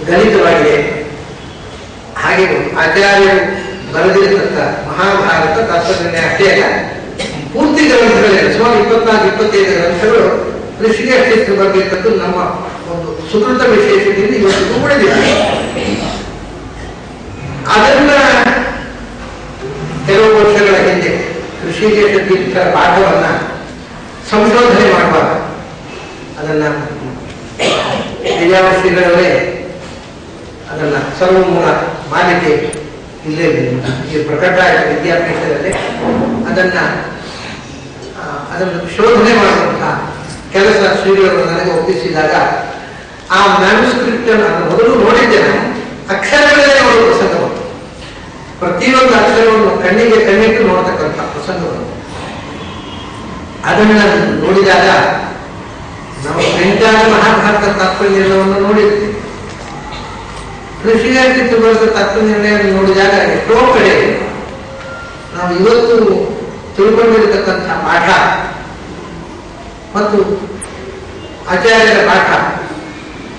ಗಣಿತವಾಗಿದೆ. ಹಾಗೆ ಆಚಾರ್ಯರು ಬರೆದಿರತಕ್ಕ ಮಹಾಭಾರತ ತಾತ್ಪರ್ಯ ಅಷ್ಟೇ ಅಲ್ಲ, ಪೂರ್ತಿ ಗ್ರಂಥಗಳಿವೆ. ಸುಮಾರು 24-25 ಗ್ರಂಥಗಳು ಋಷಿಯ ಕ್ಷೇತ್ರ ಬರಬೇಕಂತೂ ನಮ್ಮ ಒಂದು ಸುಕೃತ ವಿಶೇಷದಿಂದ ಇವತ್ತು ಉಳಿದಿದೆ. ಅದನ್ನ ಕೆಲವು ವರ್ಷಗಳ ಹಿಂದೆ ಋಷಿಕೇಶ ತೀರ್ಥರ ಪಾಠವನ್ನ ಸಂಶೋಧನೆ ಮಾಡುವಾಗ ಅದನ್ನ ವಿದ್ಯಾವರ್ಷಿಗಳಲ್ಲೇ ಅದನ್ನ ಸರ್ವಮೂಲ ಮಾಲಿಕೆ ಇಲ್ಲೇ ಈ ಪ್ರಕಟ ಆಯಿತು ವಿದ್ಯಾಪೀಠದಲ್ಲಿ. ಅದನ್ನು ಶೋಧನೆ ಮಾಡುವಂತಹ ಕೆಲಸ ಶ್ರೀಗಳು ನನಗೆ ಒಪ್ಪಿಸಿದಾಗ ಆ ಮ್ಯಾನುಸ್ಕ್ರಿಪ್ಟ್ ಅನ್ನು ಮೊದಲು ನೋಡಿದ್ದೇನೆ. ಅಕ್ಷರಗಳೇ ನೋಡುವ ಪ್ರಸಂಗವನ್ನು, ಪ್ರತಿಯೊಂದು ಅಕ್ಷರವನ್ನು ಕಣ್ಣಿಟ್ಟು ನೋಡತಕ್ಕಂಥ ಪ್ರಸಂಗವನ್ನು ಅದನ್ನು ನೋಡಿದಾಗ ನಾವು ಪ್ರಿಂಟಾದ ಮಹಾಭಾರತ ತಾತ್ಪರ್ಯವನ್ನು ನೋಡಿರ್ತೀವಿ. ಋಷಿಯಾಗಿ ಬರೆದ ತತ್ವನಿರ್ಣಯವನ್ನು ನೋಡಿದಾಗ ಎಷ್ಟೋ ಕಡೆ ನಾವು ಇವತ್ತು ತಿಳ್ಕೊಂಡಿರತಕ್ಕಂಥ ಪಾಠ ಮತ್ತು ಆಚಾರ್ಯರ ಪಾಠ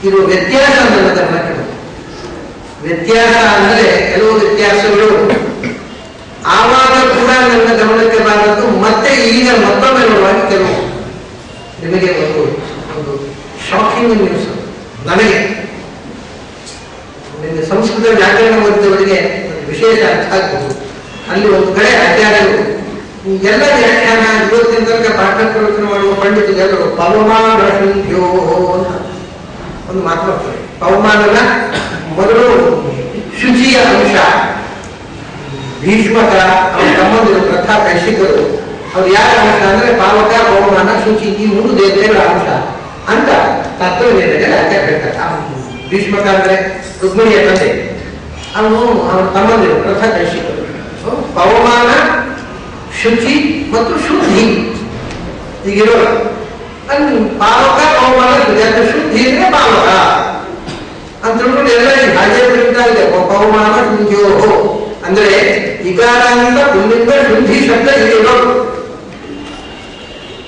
ಇರುವ ವ್ಯತ್ಯಾಸ ನನ್ನ ಗಮನಕ್ಕೆ ಬಂತು. ವ್ಯತ್ಯಾಸ ಅಂದರೆ ಕೆಲವು ವ್ಯತ್ಯಾಸಗಳು ಆವಾಗ ಕೂಡ ನನ್ನ ಗಮನಕ್ಕೆ ಬಾರದು, ಮತ್ತೆ ಈಗ ಮತ್ತೊಮ್ಮೆ ನೋಡುವಾಗ ಕೆಲವು ನಿಮಗೆ ಒಂದು ಶಾಕಿಂಗ್ ನ್ಯೂಸ್. ನನಗೆ ಸಂಸ್ಕೃತ ವ್ಯಾಕರಣ ಓದಿದವರಿಗೆ ವಿಶೇಷ ಅರ್ಥ ಆಗ್ಬಹುದು. ಅಲ್ಲಿ ಒಂದು ಕಡೆ ಆಚಾರ್ಯರು ಎಲ್ಲ ವ್ಯಾಖ್ಯಾನ ಇವತ್ತಿನ ತನಕ ಪಾಠ ಪ್ರವಚನ ಮಾಡುವ ಪಂಡಿತರು ಪವಮಾನ ಶುಂಠ್ಯೋ ಅಂತ ಒಂದು ಮಾತು ಬರ್ತದೆ. ಪವಮಾನನ ಮೊದಲು ಶುಚಿಯ ಅಂಶ. ಭೀಷ್ಮಕ ಅವರ ತಮ್ಮಂದಿರು ಪ್ರಥಾ ಕೈಶಿಕರು ಅವ್ರು ಯಾರ ಅಂಶ ಅಂದ್ರೆ ಪಾವಕ, ಪವಮಾನ, ಶುಚಿ ಈ 3 ದೇವತೆಗಳ ಅಂಶ ಅಂತ ತತ್ವವೇದದಲ್ಲಿ ಆಚಾರ್ಯ ಹೇಳ್ತಾರೆ. ಭೀಷ್ಮಕ ಅಂದ್ರೆ ರುಕ್ಮಿಣಿಯ ತಂದೆ, ಅವನು ಅವರ ತಮ್ಮಂದಿರು ಪ್ರಥಾ ಕೈಶಿಕರು. ಪವಮಾನ, ಶುಚಿ ಮತ್ತು ಶುದ್ಧಿ ಹೀಗಿರೋ ಅಲ್ಲಿ ಪಾವಕ, ಪವಮಾನ, ಶುದ್ಧಿ ಅಂದ್ರೆ ಪಾವಕ ಅಂತ ತಿಳ್ಕೊಂಡು ಎಲ್ಲ ಹಾಗೆ ಬಿಡ್ತಾ ಇದೆ. ಪವಮಾನ ಶುಂಠ್ಯೋ ಅಂದ್ರೆ ಇಕಾರಾಂತ ಪುಲ್ಲಿಂಗ ಶುಂಠಿ ಶಬ್ದ ಇರೋ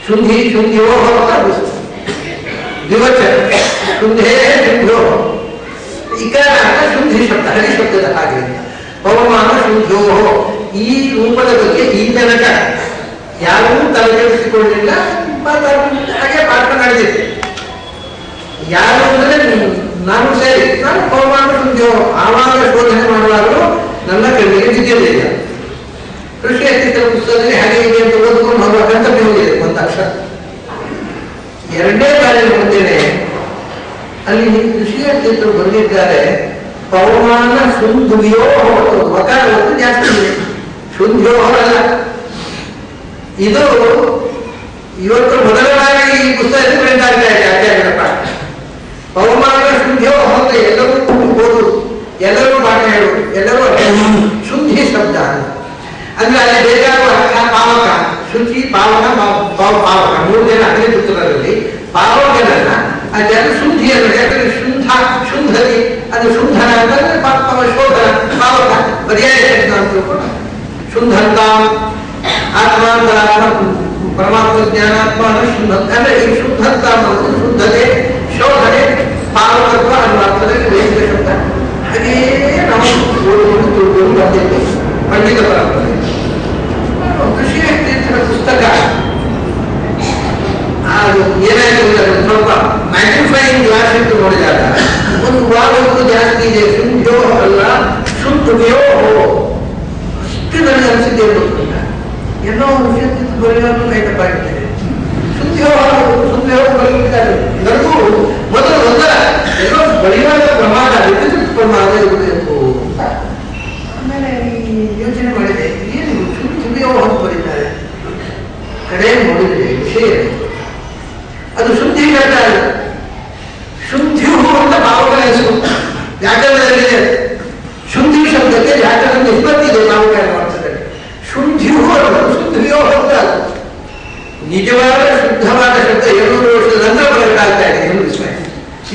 ಶುಂಠಿ ಶುಂಠ್ಯೋ ದ್ವಿವಚನ ಶುಂಠೇ ಶುಂಠ್ಯೋ ಇಕಾರ ಶುಂಠಿ ಶಬ್ದ ಹರಿ ಶಬ್ದದ ಹಾಗೆ. ಪವಮಾನ ಶುಂಠ್ಯೋ ಈ ರೂಪದ ಬಗ್ಗೆ ಈ ತನಕ ಯಾರೂ ತಲೆ ಕೆಡಿಸಿಕೊಳ್ಳಲಿಲ್ಲ. ಹಾಗೆ ಪಾಠ ನಡೆದಿದೆ. ಯಾರು ಅಂದ್ರೆ ನಾನು ಸೇರಿ ನಾನು ಪವಮಾನ ಶುಂಠ್ಯೋ ಆವಾಗ ಶೋಧನೆ ಮಾಡುವಾಗಲೂ ನನ್ನ ಕಣ್ಣಿಗೆ ಬಿದ್ದಿರಲಿಲ್ಲ. ಕೃಷಿ ಅತಿಥಿಗಳ ಪುಸ್ತಕದಲ್ಲಿ ಹಾಗೆ ಇದೆ ಅಂತ ಓದ್ಕೊಂಡು ಹೋಗುವ ಕರ್ತವ್ಯ ಹೋಗಿದೆ ಒಂದು ಅಕ್ಷರ. ಎರಡನೇ ಬಾರಿ ನೋಡ್ತೇನೆ ಅಲ್ಲಿ ಕೃಷಿ ಅತಿಥಿಗಳು ಬರೆದಿದ್ದಾರೆ ಪವಮಾನ ಶುಂಠ್ಯೋ ವಕಾರ ಹೊತ್ತು ಜಾಸ್ತಿ ಇದೆ, ಶುಂಠ್ಯೋ ಅಲ್ಲ. ಇದು ಇವತ್ತು ಮೊದಲ ಬಾರಿ ಈ ಪುಸ್ತಕದಲ್ಲಿ ಪ್ರಿಂಟ್ ಆಗ್ತಾ ಇದೆ ಆಚಾರ್ಯರ ಪಾಠ. ಪವಮಾನ ಶುಂಠ್ಯೋ ಅಂತ ಎಲ್ಲರೂ ಓದು, ಎಲ್ಲರೂ ಪಾಠ ಹೇಳುವುದು, ಎಲ್ಲರೂ ಶುದ್ಧಿ ಶಬ್ದ ಅಂದ್ರೆ ಅಲ್ಲಿ ಬೇಕಾಗುವ ಅರ್ಥ ಪಾವಕ, ಶುಚಿ, ಪಾವಕ, ಪಾವಕ 3 ಜನ ಅಗ್ನಿಪುತ್ರರಲ್ಲಿ ಪಾವಕನನ್ನ ಆ ಜನ ಶುದ್ಧಿ ಅಂದ್ರೆ ಯಾಕಂದ್ರೆ ಶುದ್ಧತಿ ಅದು ಶುದ್ಧನ ಅಂತಂದ್ರೆ ಶೋಧನ, ಪಾವಕ ಪರ್ಯಾಯ ಶಬ್ದ ಅಂತ ತಿಳ್ಕೊಂಡು ಶುದ್ಧಂತ ಆತ್ಮಾಂತರಾತ್ಮ ಪರಮಾತ್ಮ ಜ್ಞಾನಾತ್ಮ ಶುದ್ಧ ಅಂದ್ರೆ ಈ ಶುದ್ಧಂತ ಅನ್ನೋದು ಶುದ್ಧತೆ, ಶೋಧನೆ, ಪಾವಕತ್ವ ಅನ್ನೋ ಅರ್ಥದಲ್ಲಿ ವೈದಿಕ ಶಬ್ದ. ಹಾಗೇ ನಾವು ತಿಳ್ಕೊಂಡು ಬಂದಿದ್ದೇವೆ ಪಂಡಿತ ಪರಂಪರೆ. ಕೃಷಿ ತೀರ್ಥರ ಪುಸ್ತಕ ಅದು ಏನಾಗಿದೆ ಸ್ವಲ್ಪ ಮ್ಯಾಗ್ನಿಫೈಯಿಂಗ್ ಗ್ಲಾಸ್ ಇಟ್ಟು ನೋಡಿದಾಗ ಒಂದು ವಾದಕ್ಕೂ ಜಾಸ್ತಿ ಇದೆ. ಶುಂಠ್ಯೋ ಅಲ್ಲ ಶುದ್ಧವ್ಯೋ ಅಷ್ಟು ನನಗೆ ಅನಿಸಿದ್ದೆ ಗೊತ್ತಿಲ್ಲ. ಎಲ್ಲೋ ವಿಷಯ ಬರೆಯೋದು ನೈತಪ್ಪಾಗಿದ್ದೇನೆ. ಶುದ್ಧವ್ಯೋ ಬರೆಯುತ್ತಿದ್ದಾರೆ. ನನಗೂ ಮೊದಲು ಒಂದರ ಎಲ್ಲೋ ಬರೆಯುವಾಗ ಪ್ರಮಾದ ವಿದ್ಯುತ್ ಪ್ರಮಾದ ಇರಬೇಕು ಅಂತ ಆಮೇಲೆ ಯೋಚನೆ ಮಾಡಿದೆ. ಏನು ಶುದ್ಧವ್ಯೋ ಅಂತ ಬರೀತಾರೆ. ಕಡೆ ನೋಡಿದ್ರೆ ವಿಷಯ ಅದು ಶುದ್ಧಿ ಶಬ್ದ ಅಲ್ಲ, ಶುದ್ಧಿಯು ಅಂತ ಭಾವಕ ಹೆಸರು ವ್ಯಾಕರಣದಲ್ಲಿ. ಶುದ್ಧಿ ಶಬ್ದಕ್ಕೆ ವ್ಯಾಕರಣ ನಿಷ್ಪತ್ತಿ ಇದೆ ಭಾವಕ ಅರ್ಥದಲ್ಲಿ. ಶುದ್ಧಿಯು ಅನ್ನೋದು ಶುದ್ಧಿಯೋ ಶಬ್ದ ಅಲ್ಲ. ನಿಜವಾದ ಶುದ್ಧವಾದ ಶಬ್ದ 200 ವರ್ಷದ ನಂತರ ಬರಬೇಕಾಗ್ತಾ ಇದೆ. ಏನು ವಿಸ್ಮಯ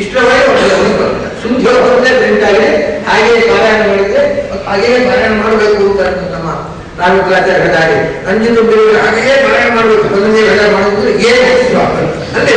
ಇಷ್ಟವಾಗಿ ಶುದ್ಧಿಯೋ ಶಬ್ದ ಪ್ರಿಂಟ್ ಆಗಿದೆ. ಹಾಗೆಯೇ ಪಾರಾಯಣ ಮಾಡಿದ್ರೆ ಹಾಗೆಯೇ ಪಾರಾಯಣ ಮಾಡಬೇಕು ಅಂತ ನಮ್ಮ ರಾಮಕೃಷ್ಣಾಚಾರ್ಯ ಹಾಗೆ ಅಂಜಿನ ಹಾಗೆಯೇ ಪಾರಾಯಣ ಮಾಡಬೇಕು. ಮೊದಲನೇ ಮಾಡೋದು ಏನು ಅಂದ್ರೆ